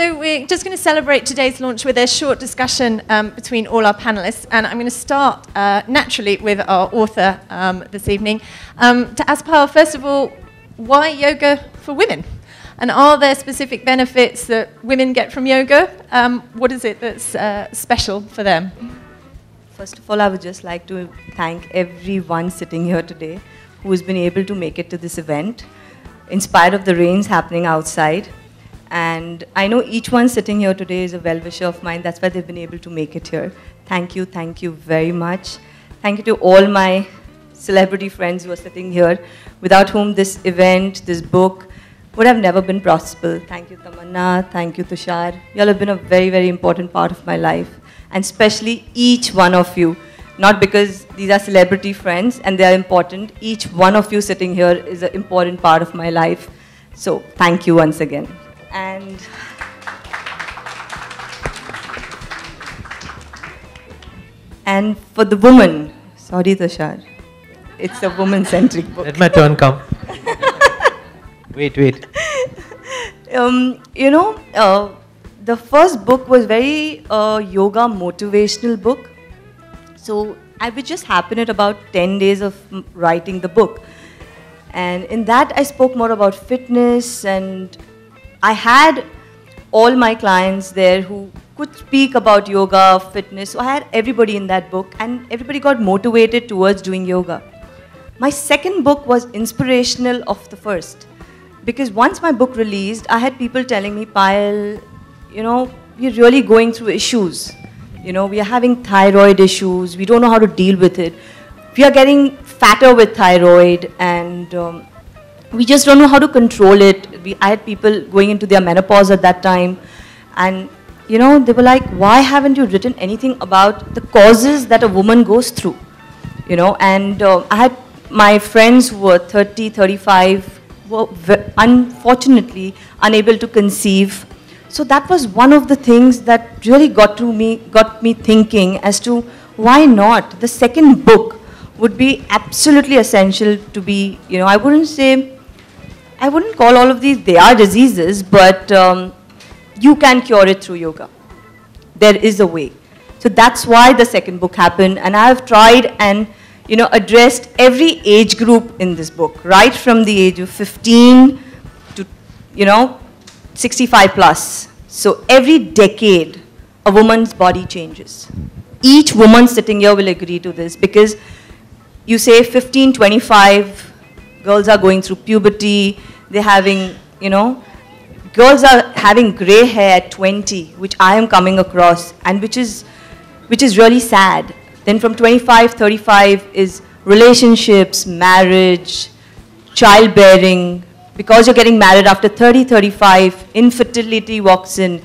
So we're just going to celebrate today's launch with a short discussion between all our panelists, and I'm going to start naturally with our author this evening. To Aspal, first of all, why yoga for women? And are there specific benefits that women get from yoga? What is it that's special for them? First of all, I would just like to thank everyone sitting here today who has been able to make it to this event, in spite of the rains happening outside. And I know each one sitting here today is a well-wisher of mine. That's why they've been able to make it here. Thank you very much. Thank you to all my celebrity friends who are sitting here, without whom this event, this book, would have never been possible. Thank you, Tamanna. Thank you, Tushar. You all have been a very, very important part of my life. And especially each one of you. Not because these are celebrity friends and they are important. Each one of you sitting here is an important part of my life. So thank you once again. And for the woman, sorry Tushar, it's a woman-centric book. Let my turn come. Wait. The first book was very yoga motivational book. So I was just happened at about 10 days of writing the book. And in that I spoke more about fitness, and I had all my clients there who could speak about yoga, fitness. So I had everybody in that book, and everybody got motivated towards doing yoga. My second book was inspirational of the first. Because once my book released, I had people telling me, Payal, we're really going through issues. We are having thyroid issues. We don't know how to deal with it. We are getting fatter with thyroid, and we just don't know how to control it. I had people going into their menopause at that time, and they were like, why haven't you written anything about the causes that a woman goes through? And I had my friends who were 30, 35, were unfortunately unable to conceive. So that was one of the things that really got me thinking as to why not. The second book would be absolutely essential to be, I wouldn't call all of these, they are diseases, but you can cure it through yoga. There is a way. So that's why the second book happened, and I have tried and addressed every age group in this book, right from the age of 15 to, 65 plus. So every decade, a woman's body changes. Each woman sitting here will agree to this, because you say 15, 25, girls are going through puberty, they're having, girls are having gray hair at 20, which I am coming across, and which is really sad. Then from 25, 35 is relationships, marriage, childbearing. Because you're getting married after 30, 35, infertility walks in.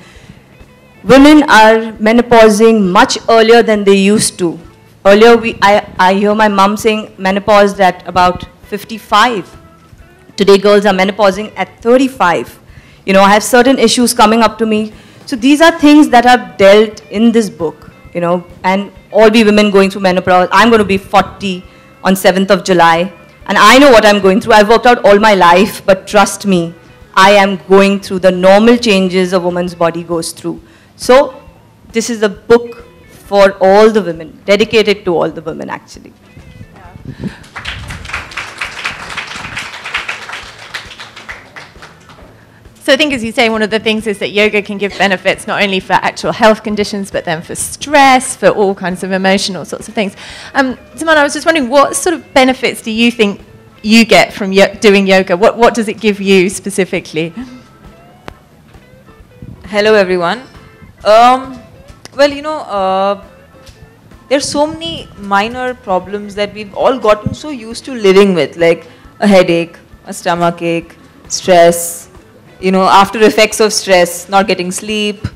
Women are menopausing much earlier than they used to. Earlier, I hear my mom saying menopause at about 55. Today, girls are menopausing at 35. I have certain issues coming up to me. So these are things that are dealt in this book, and all we women going through menopause. I'm going to be 40 on 7th of July. And I know what I'm going through. I've worked out all my life, but trust me, I am going through the normal changes a woman's body goes through. So this is a book for all the women, dedicated to all the women, actually. Yeah. So I think, as you say, one of the things is that yoga can give benefits not only for actual health conditions, but then for stress, for all kinds of emotional sorts of things. Tamanna, I was just wondering, what sort of benefits do you think you get from doing yoga? What does it give you specifically? Hello, everyone. There's so many minor problems that we've all gotten so used to living with, like a headache, a stomach ache, stress, after effects of stress, not getting sleep.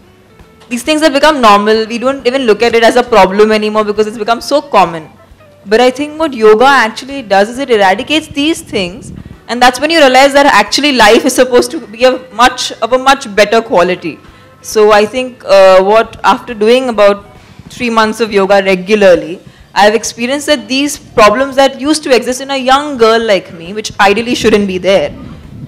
These things have become normal. We don't even look at it as a problem anymore because it's become so common. But I think what yoga actually does is it eradicates these things, and that's when you realize that actually life is supposed to be of a much better quality. So I think after doing about 3 months of yoga regularly, I've experienced that these problems that used to exist in a young girl like me, which ideally shouldn't be there,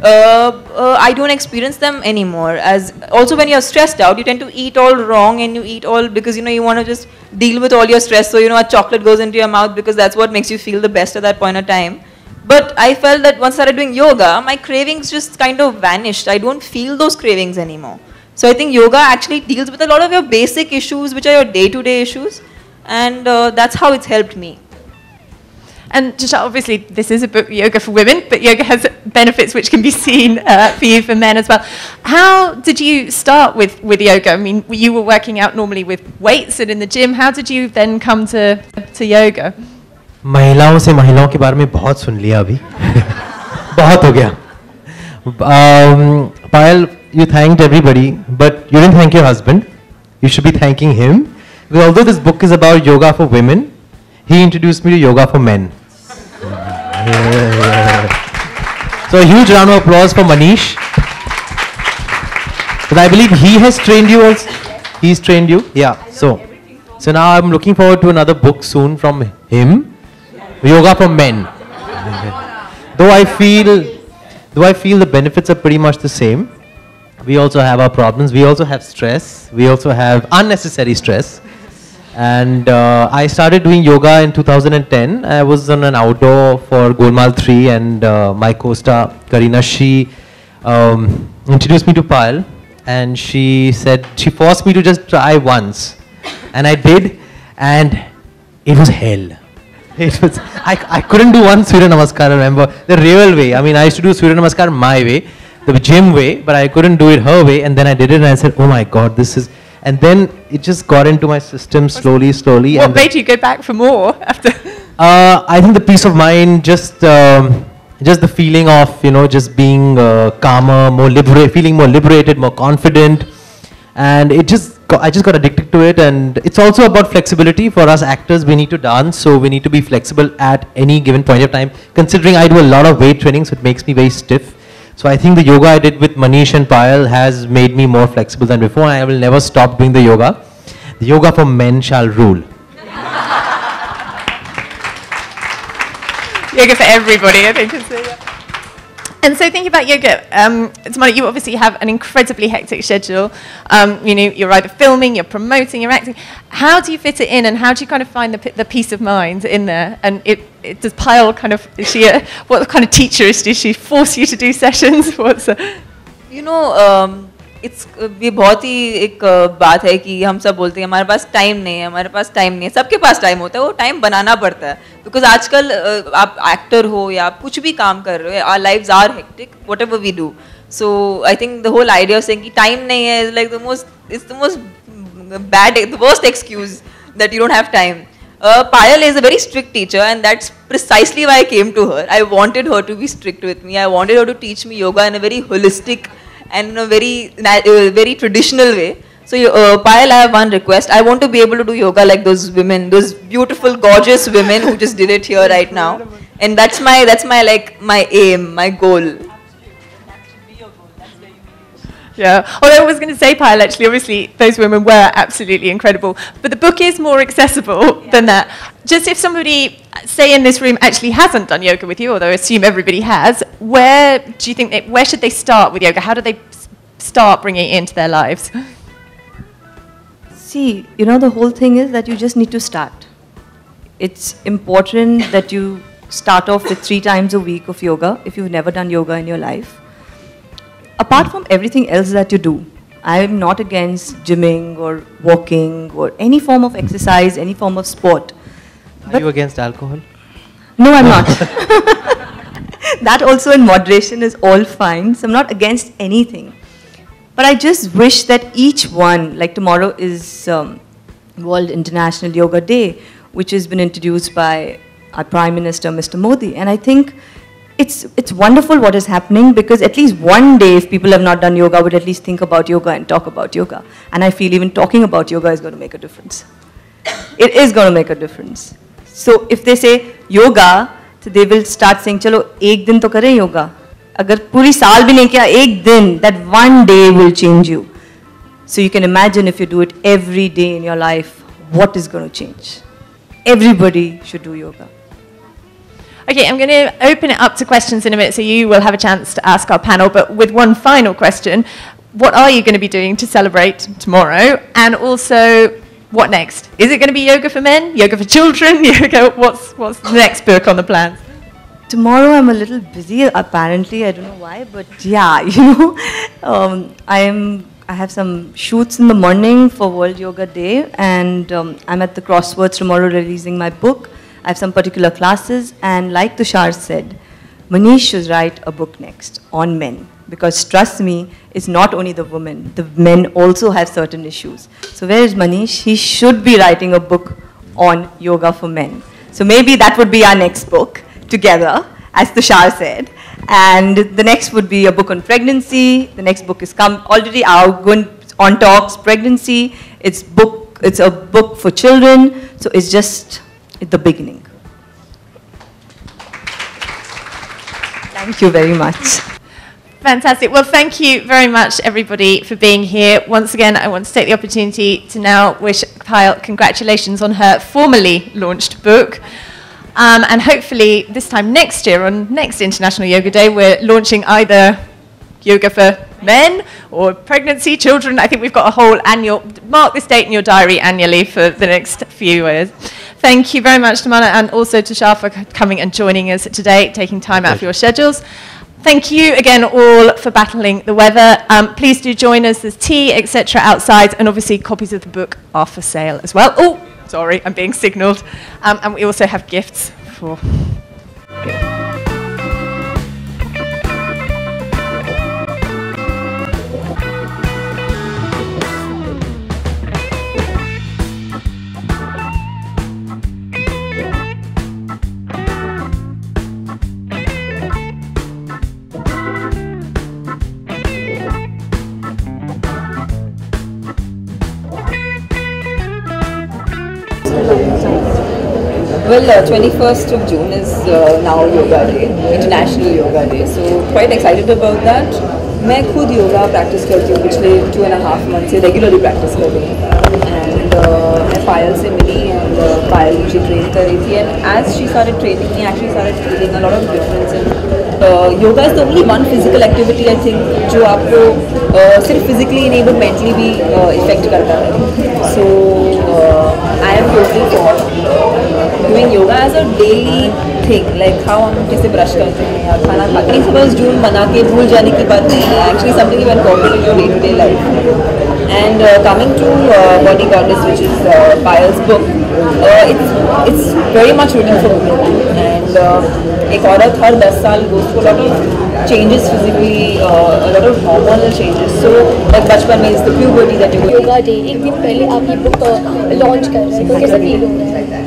I don't experience them anymore. As also when you're stressed out, you tend to eat all wrong, and you eat all because you want to just deal with all your stress. So a chocolate goes into your mouth because that's what makes you feel the best at that point of time. But I felt that once I started doing yoga, my cravings just kind of vanished. I don't feel those cravings anymore. So I think yoga actually deals with a lot of your basic issues, which are your day-to-day issues, and that's how it's helped me. And Tushar, obviously this is a book, Yoga for Women, but yoga has benefits which can be seen for you for men as well. How did you start with yoga? I mean, you were working out normally with weights and in the gym. How did you then come to yoga? महिलाओं से महिलाओं के बारे में बहुत सुन लिया अभी बहुत हो गया. Payal, you thanked everybody, but you didn't thank your husband. You should be thanking him. Because although this book is about yoga for women, he introduced me to yoga for men. So a huge round of applause for Manish. But I believe he has trained you also. He's trained you? Yeah. So now I'm looking forward to another book soon from him. Yoga for men. Though I feel the benefits are pretty much the same. We also have our problems. We also have stress. We also have unnecessary stress. And I started doing yoga in 2010. I was on an outdoor for Golmaal 3, and my co-star Karina, she introduced me to Payal, and she said she forced me to just try once, and I did, and it was hell. It was I couldn't do one Surya Namaskar. I remember the real way. I mean, I used to do Surya Namaskar my way, the gym way, but I couldn't do it her way. And then I did it, and I said, "Oh my God, this is." And then it just got into my system slowly. What made you go back for more after? I think the peace of mind, just the feeling of just being calmer, feeling more liberated, more confident, and I just got addicted to it. And it's also about flexibility. For us actors, we need to dance, so we need to be flexible at any given point of time. Considering I do a lot of weight training, so it makes me very stiff. So I think the yoga I did with Manish and Payal has made me more flexible than before. I will never stop doing the yoga. The yoga for men shall rule. Yoga for everybody, I think. And so thinking about yoga, Tamanna, you obviously have an incredibly hectic schedule. You're either filming, you're promoting, you're acting. How do you fit it in, and how do you kind of find the peace of mind in there? And does Payal what kind of teacher is she? Does she force you to do sessions? ये बहुत ही एक बात है कि हम सब बोलते हैं हमारे पास टाइम नहीं है सबके पास टाइम होता है वो टाइम बनाना पड़ता है बिकॉज आजकल आप एक्टर हो या आप कुछ भी काम कर रहे हो our lives are hectic whatever we do so I think the whole idea of saying कि टाइम नहीं है is like the most the worst excuse that you don't have time Payal is a very strict teacher, and that's precisely why I came to her. I wanted her to be strict with me. I wanted her to teach me yoga in a very holistic and in a very traditional way. So Payal, I have one request. I want to be able to do yoga like those women, those beautiful, gorgeous women who just did it here right now. And that's my my aim, my goal. Yeah, although I was going to say, Payal, actually, obviously, those women were absolutely incredible. But the book is more accessible than that. Just if somebody, say in this room, actually hasn't done yoga with you, although I assume everybody has, where do you think, where should they start with yoga? How do they start bringing it into their lives? See, the whole thing is that you just need to start. It's important that you start off with 3 times a week of yoga if you've never done yoga in your life. Apart from everything else that you do, I am not against gymming or walking or any form of exercise, any form of sport. Are you against alcohol? No, I'm not. That also in moderation is all fine. So I'm not against anything. But I just wish that each one, like tomorrow is World International Yoga Day, which has been introduced by our Prime Minister, Mr. Modi. And I think it's wonderful what is happening, because at least one day, if people have not done yoga, would at least think about yoga and talk about yoga. And I feel even talking about yoga is going to make a difference. It is going to make a difference. So if they say yoga, so they will start saying, "Chalo, ek din to kare yoga." Agar puri saal bhi nahi kiya, ek din, that one day will change you. So you can imagine if you do it every day in your life, what is going to change? Everybody should do yoga. Okay, I'm going to open it up to questions in a minute, so you will have a chance to ask our panel. But with one final question, what are you going to be doing to celebrate tomorrow? And also, what next? Is it going to be yoga for men, yoga for children? Yoga? What's the next book on the plans? Tomorrow I'm a little busy, apparently. I don't know why, but yeah, I have some shoots in the morning for World Yoga Day, and I'm at the Crosswords tomorrow releasing my book. I have some particular classes, and like Tushar said, Manish should write a book next on men, because trust me, it's not only the women, the men also have certain issues. So where is Manish? He should be writing a book on yoga for men. So maybe that would be our next book together, as Tushar said. And the next would be a book on pregnancy. The next book is already out, going on talks, pregnancy. It's a book for children. So it's just the beginning. Thank you very much. Fantastic. Well, thank you very much, everybody, for being here. Once again, I want to take the opportunity to now wish Payal congratulations on her formally launched book. And hopefully this time next year, on next International Yoga Day, we're launching either yoga for men or pregnancy, children. I think we've got a whole annual, mark this date in your diary annually for the next few years. Thank you very much, Tamanna, and also Tushar for coming and joining us today, taking time out of your schedules. Thank you again all for battling the weather. Please do join us. There's tea, etc. outside, and obviously copies of the book are for sale as well. Oh, sorry, I'm being signalled. And we also have gifts for... Well, 21st of June is now Yoga Day, International Yoga Day. So quite excited about that. मैं खुद yoga practice करती हूँ पिछले 2.5 months से regularly practice कर रही हूँ and मैं पायल से मिली एंड पायल मुझे ट्रेन कर रही थी and as she started training me actually started feeling a lot of difference in yoga is the only one physical activity I think जो आपको सिर्फ फिजिकली नहीं बट मेंटली भी इफेक्ट करता है so I am totally for doing yoga as a daily thing, like how हम जैसे brush करते हैं या खाना खाते हैं सपोज जून बना के भूल जाने की बात नहीं है actually something you incorporate in your day-to-day life. And coming to Body Goddess, which is Payal's book, it's very much written for women and एक औरत हर 10 साल goes through a lot of changes physically, a lot of hormonal changes. So like बचपन में is the puberty that you yoga day एक दिन पहले आप ये बुक लॉन्च कर रहे हैं तो कैसा फील हो रहा है?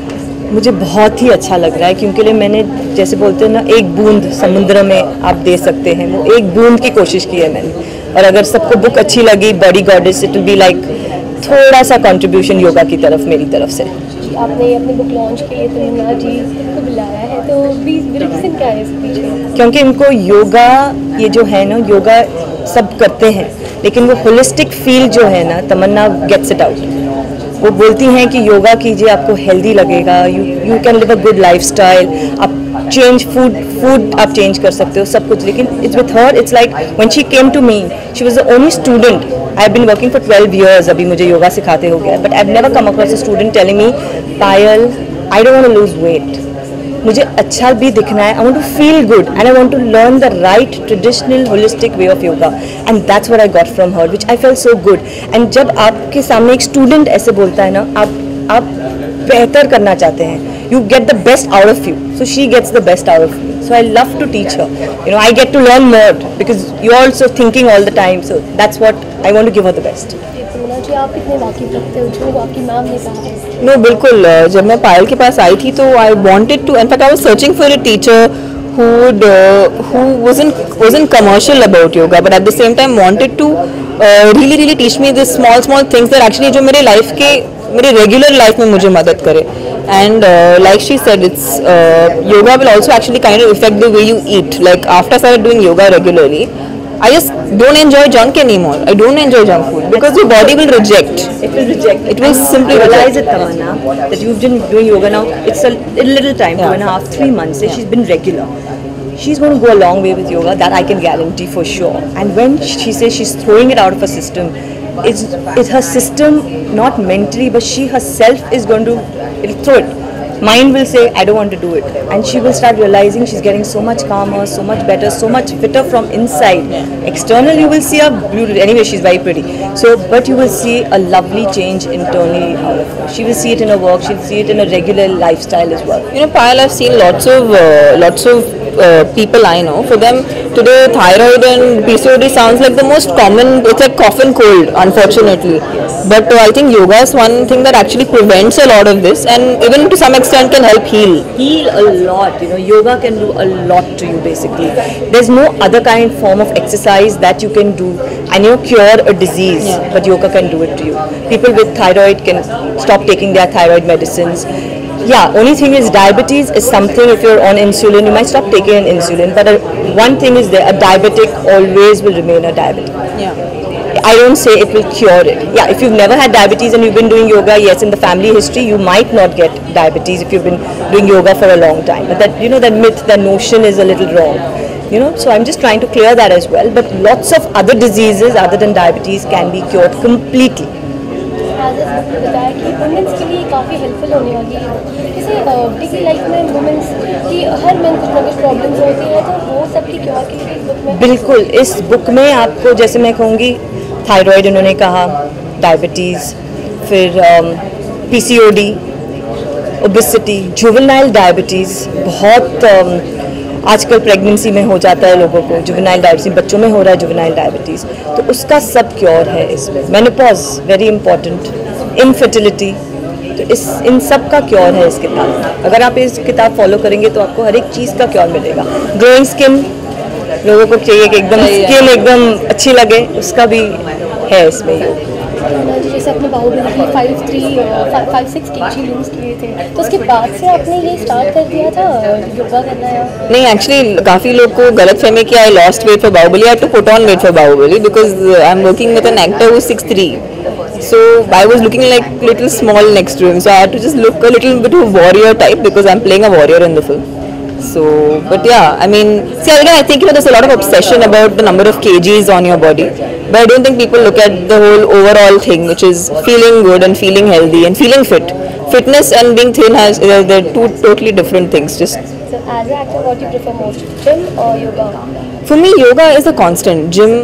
मुझे बहुत ही अच्छा लग रहा है क्योंकि मैंने जैसे बोलते हैं ना एक बूंद समुद्र में आप दे सकते हैं वो एक बूंद की कोशिश की है मैंने और अगर सबको बुक अच्छी लगी body goddess it will be like थोड़ा सा कंट्रीब्यूशन योगा की तरफ मेरी तरफ से। जी आपने अपनी बुक लॉन्च के लिए तमन्ना जी को बुलाया है तो रीज़न क्या है इस पीछे? क्योंकि इनको योगा ये जो है ना योगा सब करते हैं लेकिन वो होलिस्टिक फील जो है ना तमन्ना गेट्स इट आउट। वो बोलती हैं कि योगा कीजिए आपको हेल्दी लगेगा you can live a good lifestyle आप चेंज फूड आप चेंज कर सकते हो सब कुछ लेकिन it's with her it's like when she came to me she was the only student I have been working for 12 years अभी मुझे योगा सिखाते हो गया but I have never come across a student telling me Payal I don't want to lose weight मुझे अच्छा भी दिखना है I want to feel good and I want to learn the right traditional holistic way of yoga and that's what I got from her which I felt so good and जब आपके सामने एक student ऐसे बोलता है ना आप बेहतर करना चाहते हैं you get the best out of you so she gets the best out of me so I love to teach her you know I get to learn more because you are also thinking all the time so that's what I want to give her the best. जी आप कितने वाकिफ रखते हो जो आपकी ma'am ने कहा है? नो बिल्कुल जब मैं पायल के पास आई थी तो I wanted to in fact I was searching for a teacher who wasn't commercial about yoga but at the same time wanted to really teach me this small things that actually जो मेरे life के मेरे regular life में मुझे मदद करे and like she said it's yoga will also actually kind of affect the way you eat like after I started doing yoga regularly I just don't enjoy junk anymore. I don't enjoy junk food because your body will reject. It will reject. It will simply realize reject. it, Tamanna, that you've been doing yoga now. It's a little time, 2.5, 3 months. She's been regular. She's going to go a long way with yoga. That I can guarantee for sure. And when she says she's throwing it out of her system, it's her system, not mentally, but she herself is going to throw it. Mind will say, I don't want to do it. And she will start realizing she's getting so much calmer, so much better, so much fitter from inside. Externally, you will see her beautiful. Anyway, she's very pretty. So, but you will see a lovely change internally out of her. She will see it in her work. She'll see it in a regular lifestyle as well. You know, Payal, I've seen lots of people I know. For them, today thyroid and PCOD sounds like the most common. It's like cough and cold, unfortunately. But I think yoga is one thing that actually prevents a lot of this, and even to some extent can help heal. Heal a lot. You know, yoga can do a lot to you. Basically, there's no other form of exercise that you can do and cure a disease, but yoga can do it to you. People with thyroid can stop taking their thyroid medicines. Yeah, only thing is diabetes is something, if you're on insulin, you might stop taking an insulin. But one thing is there, a diabetic always will remain a diabetic. Yeah. I don't say it will cure it. Yeah, if you've never had diabetes and you've been doing yoga, yes, in the family history, you might not get diabetes if you've been doing yoga for a long time. But that, that myth, that notion is a little wrong. So I'm just trying to clear that as well. But lots of other diseases other than diabetes can be cured completely. बताया कि women's के लिए काफ़ी helpful होने वाली है। जैसे daily life में वुमेंस की हर में कुछ ना कुछ प्रॉब्लम्स होती हैं, तो वो सब की क्योर के लिए इस बुक में बिल्कुल, इस बुक में आपको, जैसे मैं कहूँगी, थायराइड उन्होंने कहा, डायबिटीज़, फिर PCOD, ओबेसिटी, जुवेनाइल डायबिटीज़, बहुत आजकल प्रेगनेंसी में हो जाता है लोगों को, जुवेनाइल डायबिटीज़ बच्चों में हो रहा है, जुवेनाइल डायबिटीज़, तो उसका सब क्योर है इसमें। मेनोपॉज वेरी इंपॉर्टेंट, इनफर्टिलिटी, तो इन सब का क्योर है इस किताब में। अगर आप इस किताब फॉलो करेंगे तो आपको हर एक चीज़ का क्योर मिलेगा। ग्लोइंग स्किन, लोगों को चाहिए कि एकदम स्किन एकदम अच्छी लगे, उसका भी है इसमें। जैसे अपने बाहुबली के लिए 5-6 kg लूज किए थे, तो उसके बाद से आपने ये स्टार्ट कर दिया था योगा करना है? नहीं, एक्चुअली काफ़ी लोग को गलत फहमी कि I lost weight for Baahubali. I had to put on weight for Baahubali because I am working with an actor who 6'3". So I was looking like little small next to him, so I had to just look a little bit of warrior type because I'm playing a warrior in the film. So, but yeah, I mean, see, again, I think there's a lot of obsession about the number of kgs on your body, but I don't think people look at the whole overall thing, which is feeling good and feeling healthy and feeling fit. Fitness and being thin they're two totally different things. So, as an actor, what do you prefer most, gym or yoga? For me, yoga is a constant. Gym,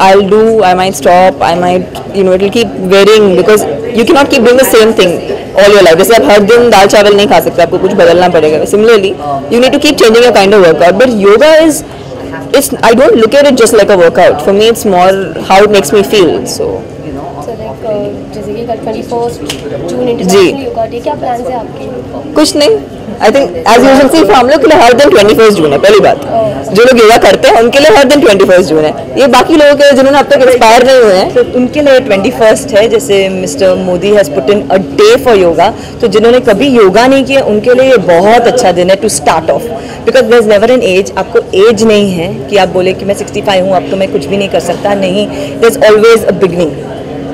I'll do, I might stop, I might, it'll keep varying because you cannot keep doing the same thing all your life. जैसे आप हर दिन दाल चावल नहीं खा सकते, आपको कुछ बदलना पड़ेगा. Similarly, you need to keep changing your kind of workout. But yoga is, I don't look at it just like a workout. For me, it's more how it makes me feel. So like जैसे कि कल 21 जून international yoga day, क्या plan है आपके? कुछ नहीं. I think as usual से हम लोग के लिए हर दिन 21 जून है. पहली बात, जो लोग योगा करते हैं उनके लिए हर दिन 21 जून है. ये बाकी लोगों के जिन्होंने अब तक एक्सपायर नहीं हुए हैं, तो उनके लिए 21 है. जैसे mister Modi has put in a day for yoga, तो जिन्होंने कभी योगा नहीं किया उनके लिए ये बहुत अच्छा दिन है to start off. Because there is never an age. आपको एज नहीं है कि आप बोले कि मैं 65 हूँ, अब तो मैं कुछ भी नहीं कर सकता. नहीं, there is always a beginning.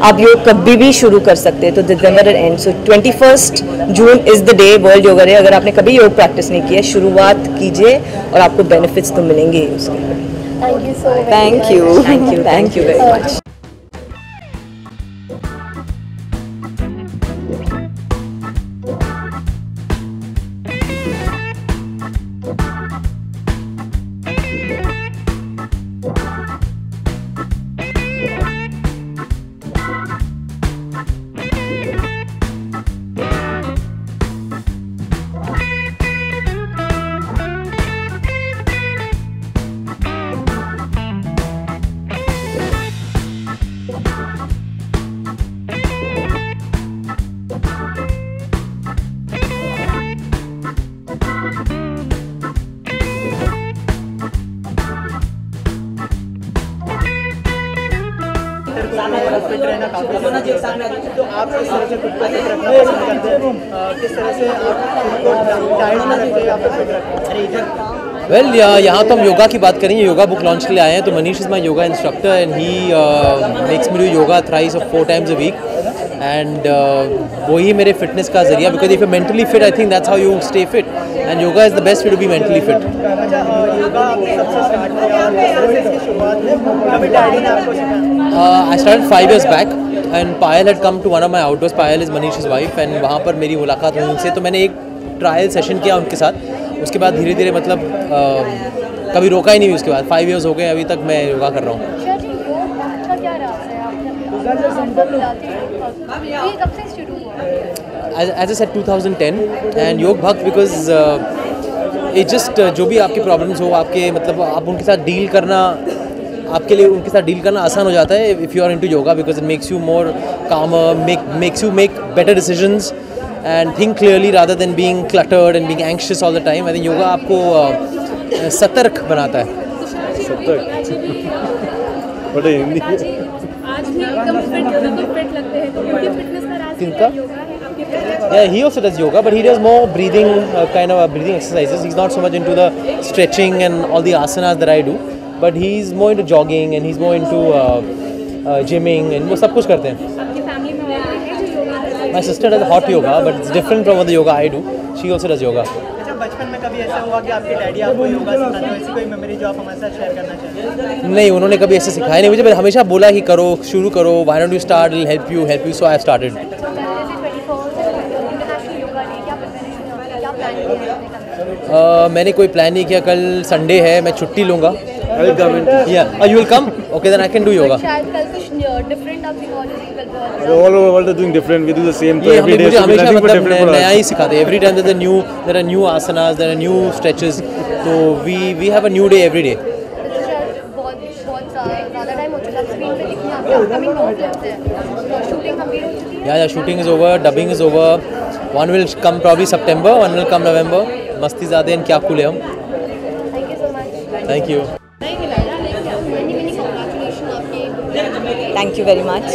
आप योग कभी भी शुरू कर सकते हैं, तो December end. So 21 June is the day, world yoga day. अगर आपने कभी योग प्रैक्टिस नहीं किया, शुरुआत कीजिए और आपको बेनिफिट्स तो मिलेंगे ही उसके. Thank you so much. Thank you very much. तो आप किस तरह से खुद को फिट रखना पसंद करते हैं, किस तरह से आप खुद को डाइट में रखते हैं, आप फिट रखते हैं? अरे इधर वेल यहाँ तो हम योगा की बात करेंगे, योगा बुक लॉन्च के लिए आए हैं। तो Manish is my yoga instructor and he makes me do yoga thrice और 4 times a week एंड वही मेरे फिटनेस का जरिया, because if you mentally fit I think that's how you stay fit and yoga is the best way to be mentally fit. I started 5 years back and Payal had come to one of my outdoors. Payal is Manish's wife and वहाँ पर मेरी मुलाकात हुई उनसे, तो मैंने एक trial session किया उनके साथ। उसके बाद धीरे धीरे मतलब कभी रोका ही नहीं हुई। उसके बाद 5 years हो गए, अभी तक मैं योगा कर रहा हूँ। As I said 2010 and योग भक्त because it just जो भी आपके प्रॉब्लम्स हो, आपके मतलब आप उनके साथ डील करना, आपके लिए उनके साथ डील करना आसान हो जाता है if you are into yoga, because it makes you more calmer, makes you make better decisions and think clearly rather than being cluttered and being anxious all the time. I think yoga आपको सतर्क बनाता है। बड़े हिंदी आज भी एकदम fit लगते हैं, तो उनकी फिटनेस का राज किनका? योगा है आपके Yeah, he also does yoga, but he does more breathing, kind of breathing exercises. He's not so much into the stretching and all the asanas that I do, but he's more into jogging and he's more into gymming and वो सब कुछ करते हैं। आपकी family में और कोई है जो योगा करता है? My sister does hot yoga, but it's different from the yoga I do. She also does yoga. अच्छा, बचपन में कभी ऐसा हुआ कि आपके डैडी आपको योगा सिखाते हैं, ऐसी कोई मेमोरी जो आप हमारे साथ शेयर करना चाहें? नहीं, उन्होंने कभी ऐसे सिखाया नहीं मुझे, पर हमेशा बोला कि करो, शुरू करो, why don't you start, it'll help you, so I have started. मैंने कोई प्लान नहीं किया, कल संडे है, मैं छुट्टी लूँगा। Yeah, you will come? Okay, then I can do yoga. शायद कल कुछ डिफरेंट आप सिखाओगे। all over the world are doing different. We do the same ये every day. मुझे So हमेशा nothing but मतलब different for नया us. ही सिखाते हैं। Every time there are new asanas, there are new stretches. तो we have a new day every day. बहुत ज़्यादा टाइम हो चुका है स्क्रीन पे दिखने आपके अपकमिंग बहुत है, शूटिंग कंप्लीट हो चुकी है? Yeah, shooting is over, dubbing is over. One will come probably September, one will come November. मस्ती ज़्यादा है, क्या कूले हम। Thank you so much. Thank you. Thank you very much.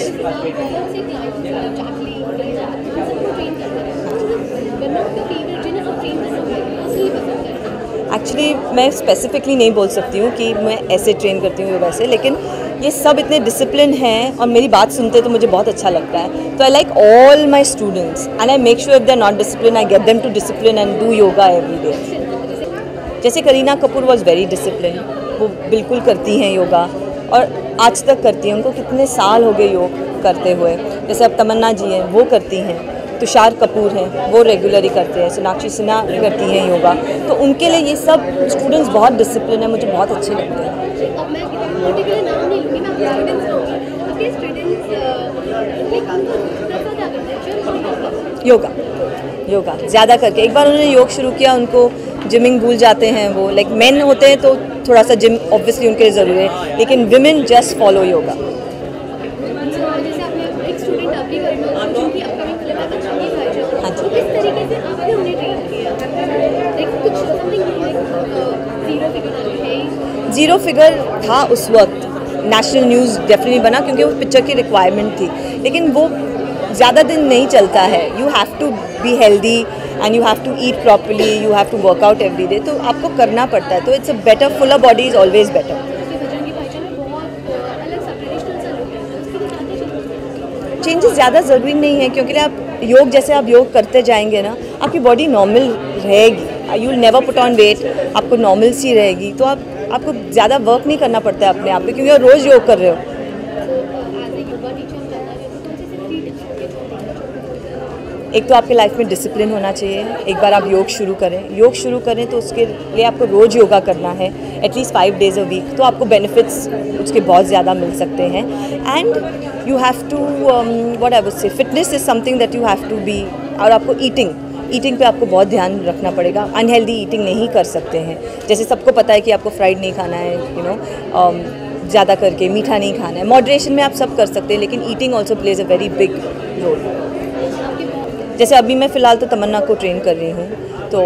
Actually मैं स्पेसिफिकली नहीं बोल सकती हूँ कि मैं ऐसे ट्रेन करती हूँ वैसे, लेकिन ये सब इतने डिसिप्लिन हैं और मेरी बात सुनते हैं तो मुझे बहुत अच्छा लगता है। तो I like all my students and I make sure if they are not discipline I get them to discipline and do yoga every day. जैसे Kareena Kapoor was very discipline, वो बिल्कुल करती हैं योगा और आज तक करती हैं। उनको कितने साल हो गए योग करते हुए। जैसे अब तमन्ना जी हैं, वो करती हैं। तुषार कपूर हैं, वो रेगुलरली करते हैं। सोनाक्षी सिन्हा करती हैं योगा। तो उनके लिए ये सब स्टूडेंट्स बहुत डिसिप्लिन है, मुझे बहुत अच्छे लगते हैं। अब मैं पर्टिकुलर नाम नहीं लूँगी, मैं गाइडेंस दूँगी। आपके स्टूडेंट्स क्या करते हैं? योगा ज़्यादा करके। एक बार उन्होंने योग शुरू किया, उनको जिमिंग भूल जाते हैं। वो लाइक मेन होते हैं तो थोड़ा सा जिम ऑब्वियसली उनके लिए ज़रूरी है, लेकिन विमेन जस्ट फॉलो योगा। जैसे आपने एक स्टूडेंट अभी करना जो कि अपकमिंग फिल्म में अच्छा नहीं खाई, हाँ जी। तो किस तरीके से आपने उन्हें ट्रेन किया? लाइक कुछ ज़ीरो फिगर है? ज़ीरो फिगर था उस वक्त, नेशनल न्यूज़ डेफिनेटली बना क्योंकि वो पिक्चर की रिक्वायरमेंट थी, लेकिन वो ज़्यादा दिन नहीं चलता है। You have to be healthy and you have to eat properly, you have to work out every day, तो आपको करना पड़ता है। तो it's a better, fuller body is always better. Changes ज़्यादा ज़रूरी नहीं है क्योंकि आप योग जैसे आप योग करते जाएंगे ना, आपकी बॉडी नॉर्मल रहेगी। You will never put on weight, आपको नॉर्मल सी रहेगी। तो आपको ज़्यादा वर्क नहीं करना पड़ता है अपने आप पे, क्योंकि आप रोज़ योग कर रहे हो। एक तो आपके लाइफ में डिसिप्लिन होना चाहिए। एक बार आप योग शुरू करें तो उसके लिए आपको रोज़ योगा करना है, एटलीस्ट 5 days a week। तो आपको बेनिफिट्स उसके बहुत ज़्यादा मिल सकते हैं। And you have to what I would say, fitness is something that you have to be. और आपको ईटिंग पे आपको बहुत ध्यान रखना पड़ेगा। अनहेल्दी ईटिंग नहीं कर सकते हैं। जैसे सबको पता है कि आपको फ्राइड नहीं खाना है, यू नो, ज़्यादा करके मीठा नहीं खाना है। मॉडरेशन में आप सब कर सकते हैं, लेकिन eating also plays a very big role. जैसे अभी मैं फ़िलहाल तो तमन्ना को ट्रेन कर रही हूँ, तो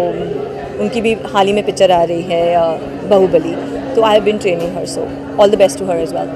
उनकी भी हाल ही में पिक्चर आ रही है बाहुबली, तो I have been training her, so all the best to her as well.